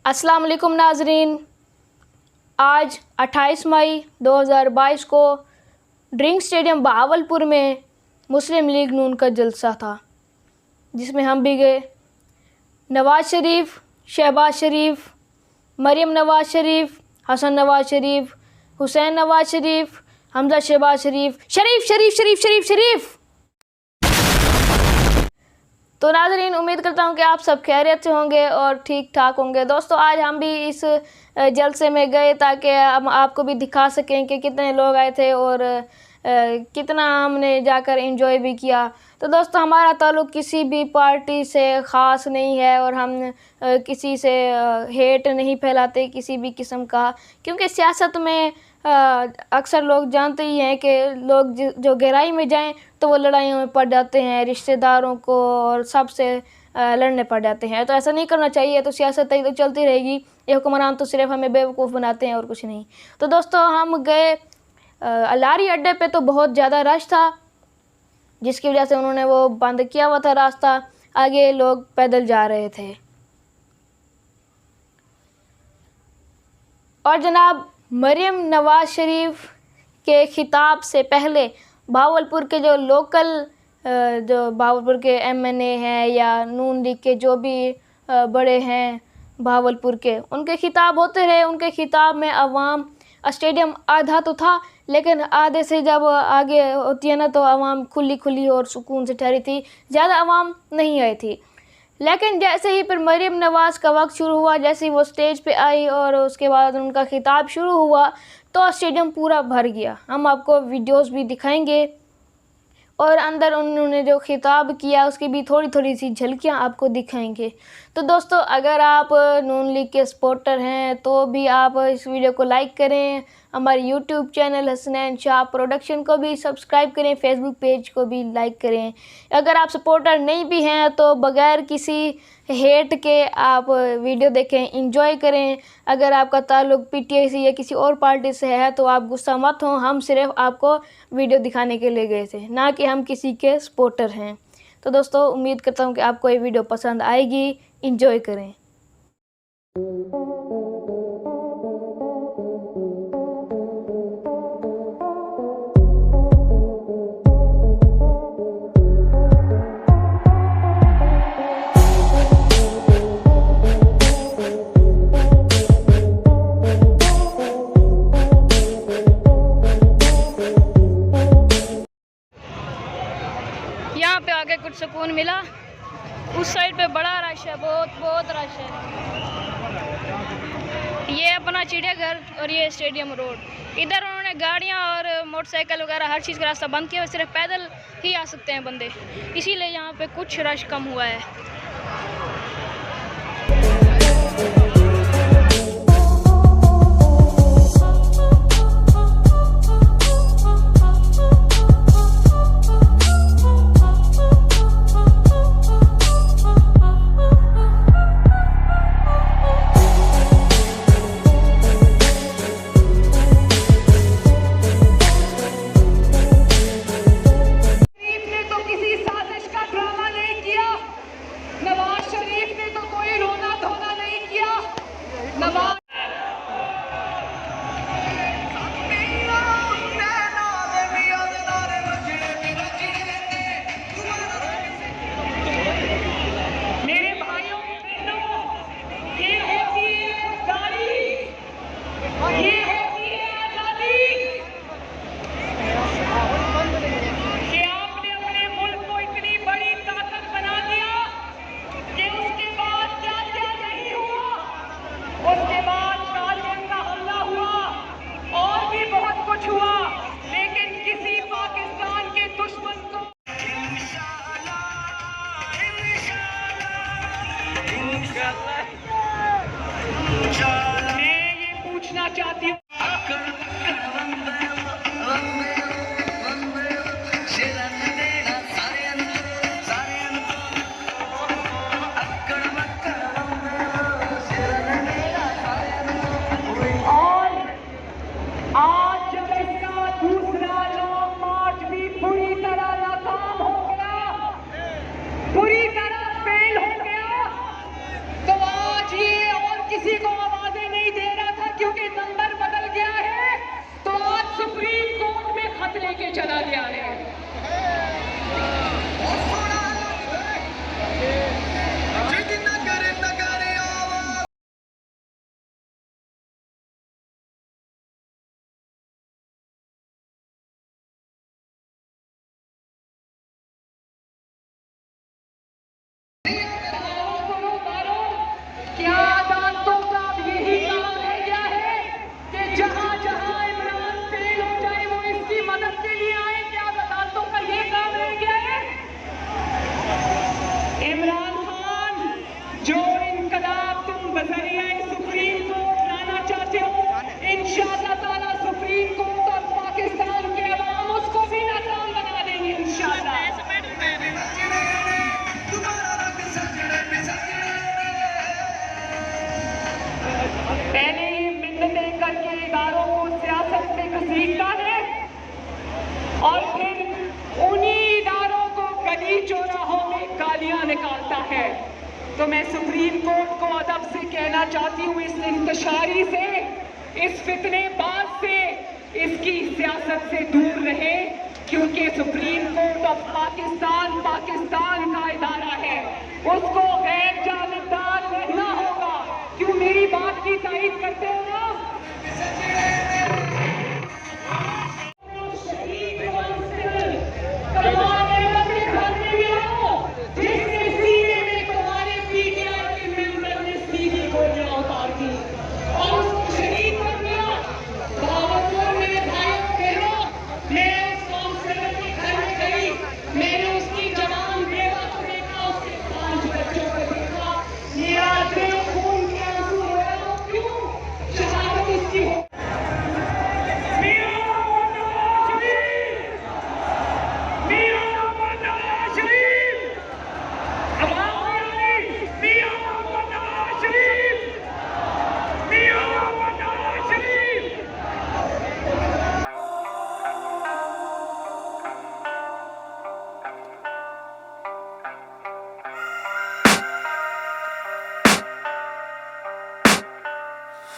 अस्सलाम वालेकुम नाजरीन। आज 28 मई 2022 को ड्रिंक स्टेडियम बहावलपुर में मुस्लिम लीग नून का जलसा था, जिसमें हम भी गए। नवाज़ शरीफ, शहबाज शरीफ, मरियम नवाज़ शरीफ, हसन नवाज़ शरीफ, हुसैन नवाज़ शरीफ, हमजा शहबाज शरीफ, शरीफ शरीफ शरीफ शरीफ शरीफ। तो नाज़रीन, उम्मीद करता हूँ कि आप सब खैरियत से होंगे और ठीक ठाक होंगे। दोस्तों, आज हम भी इस जलसे में गए ताकि हम आपको भी दिखा सकें कि कितने लोग आए थे और कितना हमने जाकर एंजॉय भी किया। तो दोस्तों, हमारा ताल्लुक़ किसी भी पार्टी से ख़ास नहीं है और हम किसी से हेट नहीं फैलाते किसी भी किस्म का, क्योंकि सियासत में अक्सर लोग जानते ही हैं कि लोग जो गहराई में जाएं तो वो लड़ाइयों में पड़ जाते हैं, रिश्तेदारों को और सबसे लड़ने पड़ जाते हैं। तो ऐसा नहीं करना चाहिए। तो सियासत तो चलती रहेगी, ये हुक्मरान तो सिर्फ हमें बेवकूफ़ बनाते हैं और कुछ नहीं। तो दोस्तों, हम गए अलारी अड्डे पे, तो बहुत ज़्यादा रश था, जिसकी वजह से उन्होंने वो बंद किया हुआ था रास्ता। आगे लोग पैदल जा रहे थे। और जनाब, मरियम नवाज़ शरीफ के खिताब से पहले बहावलपुर के जो लोकल जो बहावलपुर के एमएनए हैं या नून लीग के जो भी बड़े हैं बहावलपुर के, उनके खिताब होते रहे। उनके खिताब में अवाम, स्टेडियम आधा तो था, लेकिन आधे से जब आगे होती है ना तो अवाम खुली खुली और सुकून से ठहरी थी, ज़्यादा अवाम नहीं आई थी। लेकिन जैसे ही फिर मरियम नवाज़ का वक्त शुरू हुआ, जैसे ही वो स्टेज पे आई और उसके बाद उनका खिताब शुरू हुआ, तो स्टेडियम पूरा भर गया। हम आपको वीडियोस भी दिखाएंगे और अंदर उन्होंने जो खिताब किया उसकी भी थोड़ी थोड़ी सी झलकियाँ आपको दिखाएंगे। तो दोस्तों, अगर आप नून लीग के सपोर्टर हैं तो भी आप इस वीडियो को लाइक करें, हमारे YouTube channel Hasnain Shah production को भी सब्सक्राइब करें, फेसबुक पेज को भी लाइक करें। अगर आप सपोर्टर नहीं भी हैं तो बगैर किसी हेट के आप वीडियो देखें, एंजॉय करें। अगर आपका ताल्लुक़ पीटीआई से या किसी और पार्टी से है तो आप गुस्सा मत हों, हम सिर्फ आपको वीडियो दिखाने के लिए गए थे, ना कि हम किसी के सपोर्टर हैं। तो दोस्तों, उम्मीद करता हूँ कि आपको ये वीडियो पसंद आएगी। एंजॉय करें। यहाँ पे आके कुछ सुकून मिला। उस साइड पे बड़ा रश है, बहुत रश है। ये अपना चिड़ियाघर और ये स्टेडियम रोड। इधर उन्होंने गाड़ियाँ और मोटरसाइकिल वगैरह हर चीज़ का रास्ता बंद किया, सिर्फ पैदल ही आ सकते हैं बंदे, इसीलिए यहाँ पे कुछ रश कम हुआ है। मैं ये पूछना चाहती हूँ, और आज जब इसका दूसरा लॉन्ग मार्च भी पूरी तरह नाकाम हो गया, पूरी तरह फेल हो गया, तो आज ये और किसी और फिर उन्हीं इदारों को गली चौराहों में गालियां निकालता है। तो मैं सुप्रीम कोर्ट को अदब से कहना चाहती हूँ, इस इंतशारी से, इस फितनेबाज से, इसकी सियासत से दूर रहे, क्योंकि supreme court of Pakistan Pakistan का इदारा है, उसको गैर जानिबदार रहना होगा। क्यों मेरी बात की तारीफ करते हो ना?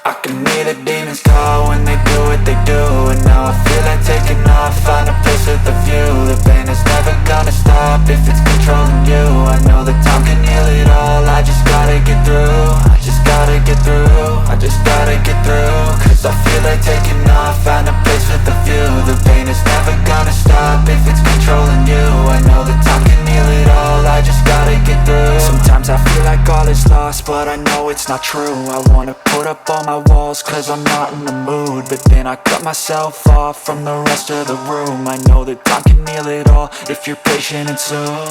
I can hear the demons call when they do what they do. And now I feel like taking off, find a place with a view. The pain is never gonna stop if it's controlling you. I know that time can heal it all, I just gotta get through. I just gotta get through, I just gotta get through. Cause I feel like taking off, find a place with a view. The pain is never gonna stop if it's controlling you. I know that time can heal it all, I just gotta get through. Sometimes I feel like all is lost, but I know it's not true. I wanna put up all my walls cause I'm not in the mood, but then I cut myself off from the rest of the room. I know that time can heal it all if you're patient and soon.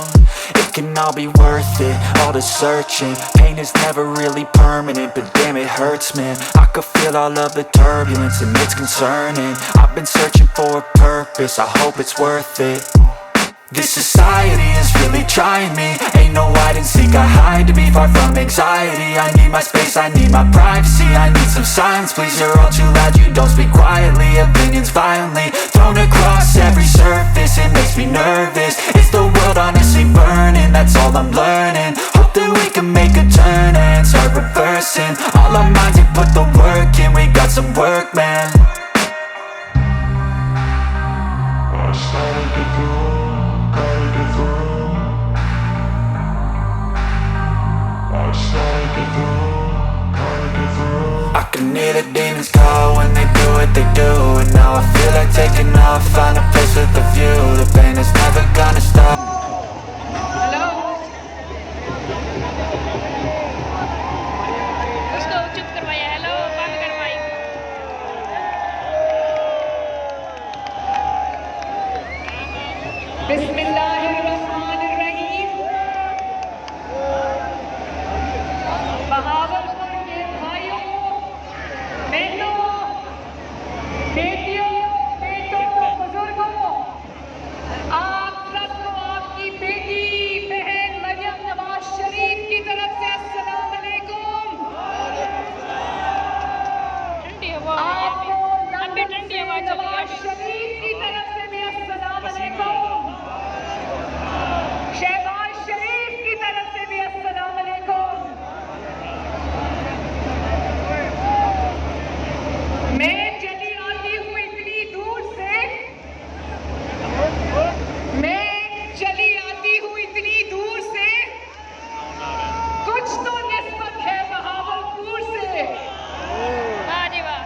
It can all be worth it, all the searching. Pain is never really permanent, but damn it hurts, man. I could feel all of the turbulence and it's concerning. I've been searching for a purpose, I hope it's worth it. This society is really trying me. Ain't no hide and seek, I hide to be far from anxiety. I need my space, I need my privacy. I need some silence, please, you're all too loud. You don't speak quietly, opinions violently thrown across every surface. It makes me nervous, is the world honestly burning? That's all I'm learning. Hope that we can make a turn and start reversing. All our minds, we put the work in, we got some work, man. I can hear the demons call when they do what they do. And now I feel like taking off, find a place with a view. The pain is never gonna stop. Hello, उसको चुप करवाया, hello बंद करवाई। बिस्मिल्लाहिर्रहमानिर्रहीम। बहावलपुर के भाइयों, बहनों, बेटियों, बेटों, बुजुर्गों, आप सबको आपकी बेटी बहन मरियम नवाज शरीफ की तरफ से अस्सलाम वालेकुम। ठंडी हवा आपको लंबी ठंडी हवा चली नवाज शरीफ की तरफ से भी अस्सलाम वालेकुम। शहबाज शरीफ की तरफ से भी अस्सलाम वालेकुम। मैं चली आती हूँ इतनी दूर से, मैं चली आती हूँ इतनी दूर से, कुछ तो निस्बत है बहावलपुर से। वाह जी वाह,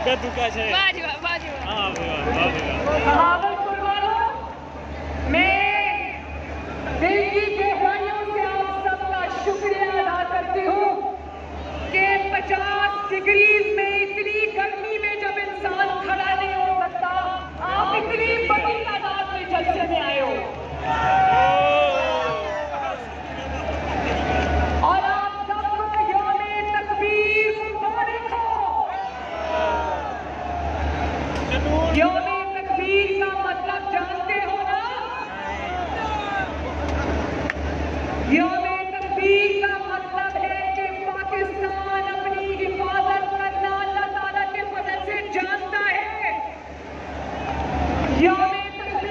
क्या दुका है? वाह जी वाह, वाह जी वाह। हाँ वाह बहावलपुर वालों, मैं दिल की गहराइयों से आप सबका शुक्रिया अदा करती हूँ कि 50 डिग्री में इतनी गर्मी में जब इंसान खड़ा नहीं हो सकता, आप इतनी बड़ी तादाद में जलसे में आए हो। और आप सबको यौम-ए तकबीर मुबारक हो। यौम-ए तकबीर का मतलब जानते हो ना? यौम-ए तकबीर का मतलब है कि पाकिस्तान अपनी हिफाजत करना अल्लाह ताला के फजल से जानता है। यौम-ए तकबीर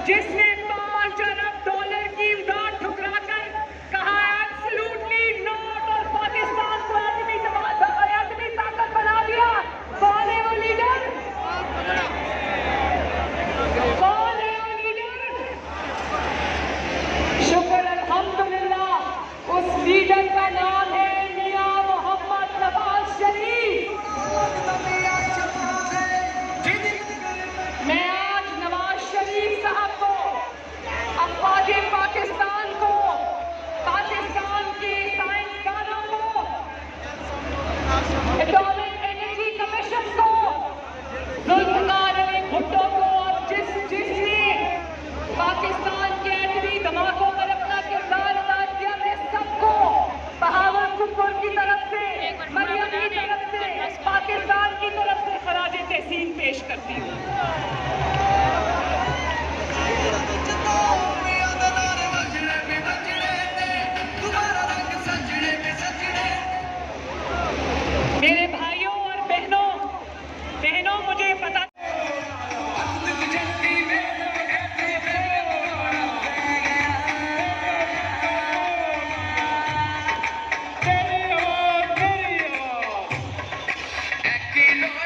जिसने $5 अरब की इमदाद ठुकराकर कहा एब्सोल्युटली नॉट और पाकिस्तान को आदमी ताकत बना दिया। कौन है वो लीडर? कौन है वो लीडर? शुक्र अल्हम्दुलिल्लाह उस लीडर का नाम है मियां मोहम्मद नवाज शरीफ। मैं आज नवाज शरीफ साहब को, अफवाज पाकिस्तान को, पाकिस्तान के साइंसदानों को, एटॉमिक एनर्जी कमीशन को, जुल्फकार अली भुट्टो को और जिसने पाकिस्तान के एटमी धमाकों पर अपना किरदार अदा किया, मैं सबको बहावलपुर की तरफ से, मरियम की तरफ से, पाकिस्तान की तरफ से खराज तहसीन पेश करती हूँ। मेरे भाइयों और बहनों मुझे पता Aqui nós